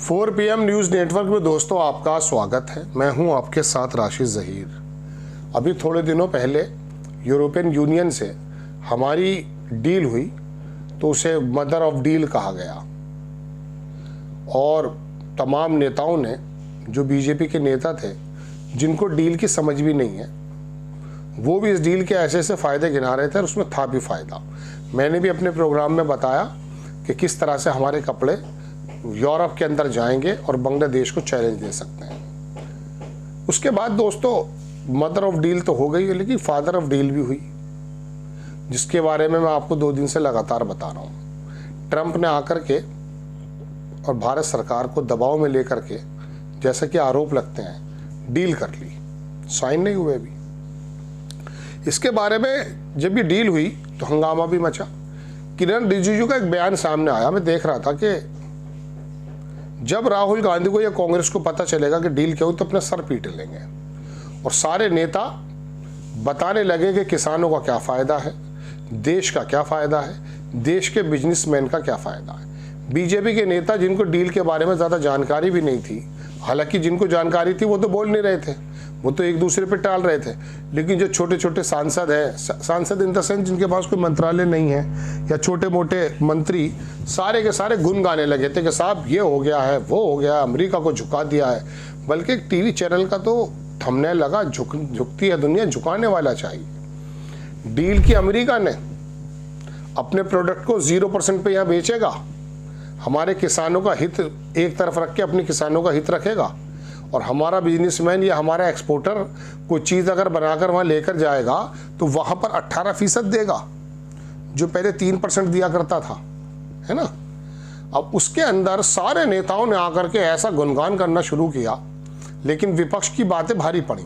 4 PM news network में दोस्तों आपका स्वागत है। मैं हूं आपके साथ राशिद ज़हीर। अभी थोड़े दिनों पहले यूरोपियन यूनियन से हमारी डील हुई तो उसे मदर ऑफ डील कहा गया और तमाम नेताओं ने, जो बीजेपी के नेता थे जिनको डील की समझ भी नहीं है, वो भी इस डील के ऐसे ऐसे फ़ायदे गिना रहे थे और उसमें था भी फ़ायदा। मैंने भी अपने प्रोग्राम में बताया कि किस तरह से हमारे कपड़े यूरोप के अंदर जाएंगे और बांग्लादेश को चैलेंज दे सकते हैं। उसके बाद दोस्तों मदर ऑफ डील तो हो गई है, लेकिन फादर ऑफ डील भी हुई, जिसके बारे में मैं आपको 2 दिन से लगातार बता रहा हूँ। ट्रंप ने आकर के और भारत सरकार को दबाव में लेकर के, जैसा कि आरोप लगते हैं, डील कर ली, साइन नहीं हुए अभी। इसके बारे में जब ये डील हुई तो हंगामा भी मचा। किरण रिजिजू का एक बयान सामने आया। मैं देख रहा था कि जब राहुल गांधी को या कांग्रेस को पता चलेगा कि डील क्या हुई तो अपना सर पीट लेंगे और सारे नेता बताने लगे कि किसानों का क्या फ़ायदा है, देश का क्या फ़ायदा है, देश के बिजनेसमैन का क्या फ़ायदा है। बीजेपी के नेता जिनको डील के बारे में ज़्यादा जानकारी भी नहीं थी, हालांकि जिनको जानकारी थी वो तो बोल नहीं रहे थे, वो तो एक दूसरे पे टाल रहे थे, लेकिन जो छोटे छोटे सांसद हैं, सांसद इन द सेंस जिनके पास कोई मंत्रालय नहीं है, या छोटे मोटे मंत्री, सारे के सारे गुन गाने लगे थे कि साहब ये हो गया है, वो हो गया, अमेरिका को झुका दिया है। बल्कि एक टीवी चैनल का तो थंबनेल लगा, झुकती है दुनिया, झुकाने वाला चाहिए। डील की अमेरिका ने अपने प्रोडक्ट को 0% पे यहाँ बेचेगा, हमारे किसानों का हित एक तरफ रख के अपने किसानों का हित रखेगा, और हमारा बिजनेसमैन या हमारा एक्सपोर्टर कोई चीज़ अगर बनाकर वहाँ लेकर जाएगा तो वहाँ पर 18% देगा, जो पहले 3% दिया करता था, है ना। अब उसके अंदर सारे नेताओं ने आकर के ऐसा गुणगान करना शुरू किया, लेकिन विपक्ष की बातें भारी पड़ी।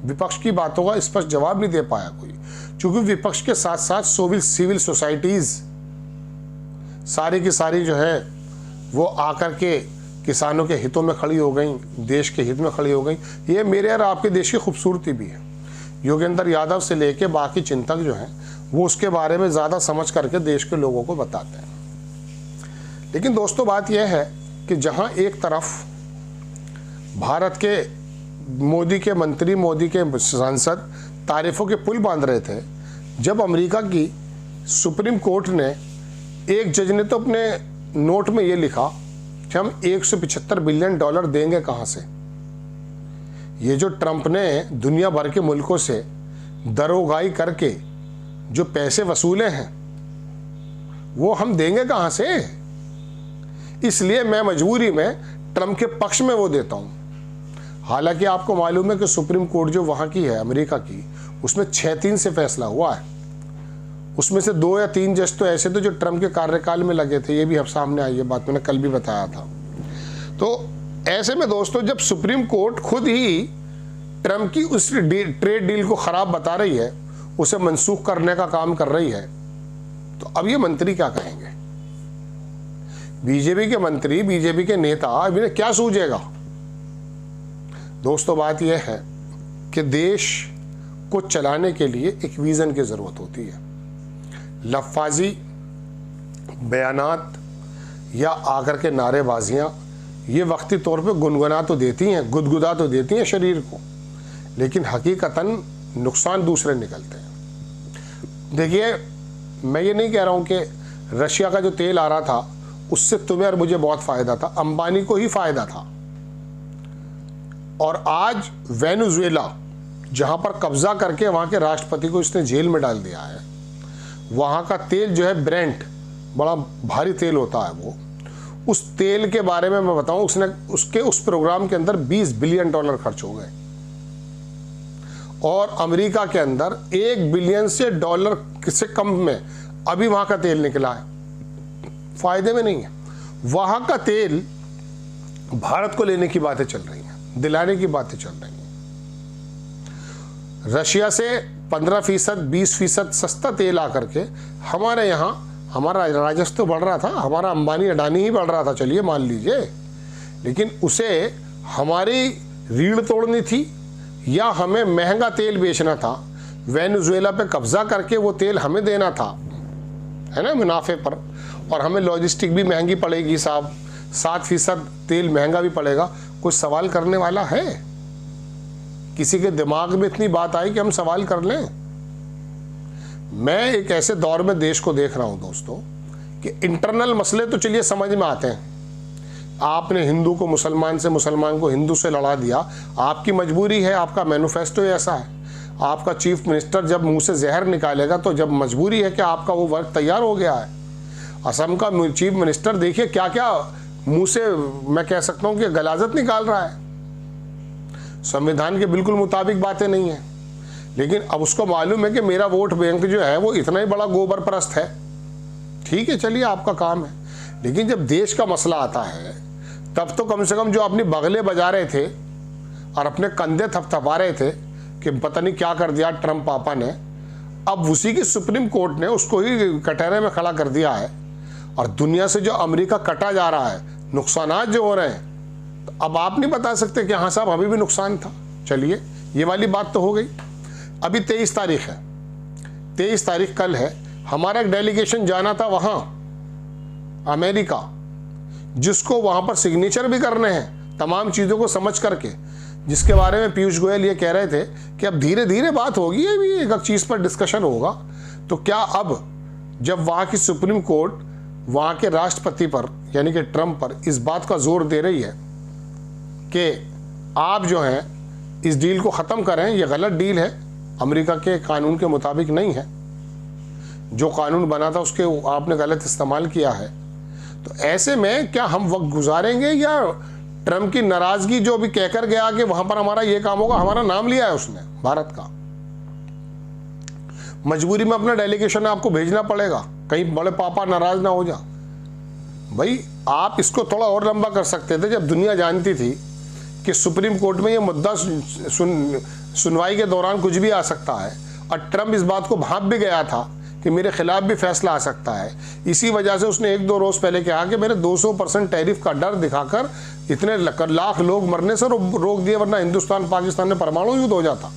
विपक्ष की बातों का स्पष्ट जवाब नहीं दे पाया कोई, क्योंकि विपक्ष के साथ साथ सिविल सोसाइटीज़ सारी की सारी जो है वो आकर के किसानों के हितों में खड़ी हो गई, देश के हित में खड़ी हो गई। ये मेरे और आपके देश की खूबसूरती भी है। योगेंद्र यादव से लेके बाकी चिंतक जो हैं वो उसके बारे में ज़्यादा समझ करके देश के लोगों को बताते हैं। लेकिन दोस्तों बात यह है कि जहां एक तरफ भारत के मोदी के मंत्री, मोदी के सांसद तारीफों के पुल बांध रहे थे, जब अमेरिका की सुप्रीम कोर्ट ने, एक जज ने तो अपने नोट में ये लिखा कि हम $175 बिलियन देंगे कहाँ से। ये जो ट्रंप ने दुनिया भर के मुल्कों से दरोगाई करके जो पैसे वसूले हैं वो हम देंगे कहाँ से। इसलिए मैं मजबूरी में ट्रंप के पक्ष में वो देता हूँ। हालांकि आपको मालूम है कि सुप्रीम कोर्ट जो वहाँ की है अमेरिका की, उसमें 6-3 से फैसला हुआ है। उसमें से 2 या 3 जज तो ऐसे थे जो ट्रंप के कार्यकाल में लगे थे। ये भी अब सामने आई, ये बात मैंने कल भी बताया था। तो ऐसे में दोस्तों जब सुप्रीम कोर्ट खुद ही ट्रंप की उस ट्रेड डील को खराब बता रही है, उसे मनसूख करने का काम कर रही है, तो अब ये मंत्री क्या कहेंगे। बीजेपी के मंत्री, बीजेपी के नेता, अब इन्हें क्या सूझेगा। दोस्तों बात यह है कि देश को चलाने के लिए एक विजन की जरूरत होती है। लफाजी बयानात या आकर के नारेबाजियाँ ये वक्ती तौर पे गुनगुना तो देती हैं, गुदगुदा तो देती हैं शरीर को, लेकिन हकीकतन नुकसान दूसरे निकलते हैं। देखिए, मैं ये नहीं कह रहा हूँ कि रशिया का जो तेल आ रहा था उससे तुम्हें और मुझे बहुत फ़ायदा था, अंबानी को ही फ़ायदा था। और आज वेनेजुएला जहाँ पर कब्जा करके वहाँ के राष्ट्रपति को इसने जेल में डाल दिया है, वहाँ का तेल जो है ब्रेंट, बड़ा भारी तेल होता है वो, उस तेल के बारे में मैं बताऊं, उसके उस प्रोग्राम के अंदर $20 बिलियन खर्च हो गए, और अमेरिका के अंदर $1 बिलियन से कम में अभी वहाँ का तेल निकला है। फायदे में नहीं है। वहाँ का तेल भारत को लेने की बातें चल रही हैं, दिलाने की बातें चल रही हैं। रशिया से 15%, 20% सस्ता तेल आकर के हमारे यहाँ, हमारा राजस्व तो बढ़ रहा था, हमारा अंबानी अडानी ही बढ़ रहा था, चलिए मान लीजिए, लेकिन उसे हमारी रीढ़ तोड़नी थी या हमें महंगा तेल बेचना था, वेनेजुएला पे कब्जा करके वो तेल हमें देना था, है ना, मुनाफे पर, और हमें लॉजिस्टिक भी महंगी पड़ेगी साहब, 7% तेल महंगा भी पड़ेगा, कोई सवाल करने वाला है? किसी के दिमाग में इतनी बात आई कि हम सवाल कर लें? मैं एक ऐसे दौर में देश को देख रहा हूं दोस्तों कि इंटरनल मसले तो चलिए समझ में आते हैं। आपने हिंदू को मुसलमान से, मुसलमान को हिंदू से लड़ा दिया, आपकी मजबूरी है, आपका मैनिफेस्टो ऐसा है। आपका चीफ मिनिस्टर जब मुंह से जहर निकालेगा तो जब मजबूरी है कि आपका वो वर्क तैयार हो गया है। असम का चीफ मिनिस्टर देखिए क्या क्या मुंह से, मैं कह सकता हूं कि गलाजत निकाल रहा है। संविधान के बिल्कुल मुताबिक बातें नहीं है, लेकिन अब उसको मालूम है कि मेरा वोट बैंक जो है वो इतना ही बड़ा गोबर परस्त है। ठीक है, चलिए आपका काम है, लेकिन जब देश का मसला आता है तब तो कम से कम जो अपनी बगले बजा रहे थे और अपने कंधे थपथपा रहे थे कि पता नहीं क्या कर दिया ट्रम्प पापा ने, अब उसी की सुप्रीम कोर्ट ने उसको ही कटहरे में खड़ा कर दिया है। और दुनिया से जो अमेरिका कटा जा रहा है, नुकसानात जो हो रहे हैं, तो अब आप नहीं बता सकते कि हाँ साहब अभी भी नुकसान था। चलिए ये वाली बात तो हो गई। अभी 23 तारीख है, 23 तारीख कल है। हमारा एक डेलीगेशन जाना था वहाँ अमेरिका, जिसको वहाँ पर सिग्नेचर भी करने हैं तमाम चीज़ों को समझ करके, जिसके बारे में पीयूष गोयल ये कह रहे थे कि अब धीरे धीरे बात होगी, ये भी एक चीज़ पर डिस्कशन होगा। तो क्या अब जब वहाँ की सुप्रीम कोर्ट वहाँ के राष्ट्रपति पर यानी कि ट्रम्प पर इस बात का जोर दे रही है कि आप जो हैं इस डील को ख़त्म करें, ये गलत डील है, अमेरिका के कानून के मुताबिक नहीं है, जो कानून बना था उसके आपने गलत इस्तेमाल किया है, तो ऐसे में क्या हम वक्त गुजारेंगे या ट्रम्प की नाराजगी जो अभी कहकर गया कि वहां पर हमारा ये काम होगा, हमारा नाम लिया है उसने भारत का, मजबूरी में अपना डेलीगेशन आपको भेजना पड़ेगा, कहीं बड़े पापा नाराज ना हो जा। भाई आप इसको थोड़ा और लंबा कर सकते थे। जब दुनिया जानती थी कि सुप्रीम कोर्ट में ये मुद्दा सुनवाई के दौरान कुछ भी आ सकता है, और ट्रम्प इस बात को भांप भी गया था कि मेरे खिलाफ भी फैसला आ सकता है, इसी वजह से उसने 1-2 रोज पहले कहा कि मेरे 200% टैरिफ का डर दिखाकर इतने लाख लोग मरने से रोक दिए, वरना हिंदुस्तान पाकिस्तान में परमाणु युद्ध हो जाता।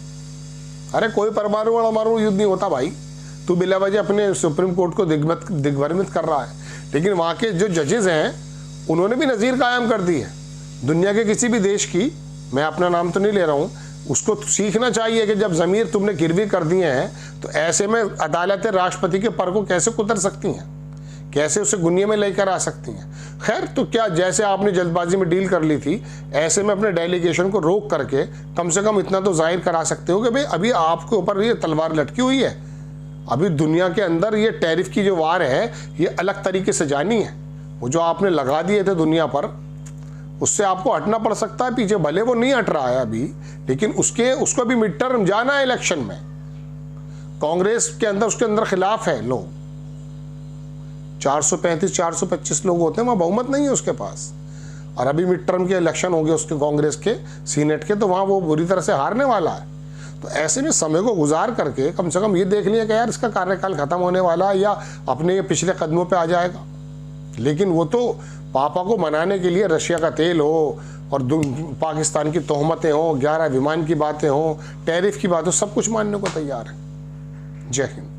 अरे कोई परमाणु युद्ध नहीं होता भाई, तू बिला वजह अपने सुप्रीम कोर्ट को दिग्भ्रमित कर रहा है। लेकिन वहाँ के जो जजेस हैं उन्होंने भी नज़ीर कायम कर दी है। दुनिया के किसी भी देश की, मैं अपना नाम तो नहीं ले रहा हूँ, उसको सीखना चाहिए कि जब ज़मीर तुमने गिरवी कर दिए हैं तो ऐसे में अदालतें राष्ट्रपति के पर को कैसे कुतर सकती हैं, कैसे उसे गुनिया में लेकर आ सकती हैं। खैर, तो क्या जैसे आपने जल्दबाजी में डील कर ली थी, ऐसे में अपने डेलीगेशन को रोक करके कम से कम इतना तो जाहिर करा सकते हो कि भाई अभी आपके ऊपर ये तलवार लटकी हुई है, अभी दुनिया के अंदर ये टैरिफ की जो वार है ये अलग तरीके से जानी है। वो जो आपने लगा दिए थे दुनिया पर, उससे आपको हटना पड़ सकता है पीछे, भले वो नहीं हट रहा है अभी, लेकिन उसको भी मिड टर्म जाना है इलेक्शन में। कांग्रेस के अंदर उसके अंदर खिलाफ है लोग, 435-425 लोग होते हैं, वहां बहुमत नहीं है उसके पास, और अभी मिड टर्म के इलेक्शन हो गए उसके कांग्रेस के सीनेट के, तो वहां वो बुरी तरह से हारने वाला है। तो ऐसे में समय को गुजार करके कम से कम ये देख लिया कि यार इसका कार्यकाल खत्म होने वाला है या अपने पिछले कदमों पे आ जाएगा। लेकिन वो तो पापा को मनाने के लिए रशिया का तेल हो और पाकिस्तान की तोहमतें हो, 11 विमान की बातें हो, टैरिफ की बात हो, सब कुछ मानने को तैयार है। जय हिंद।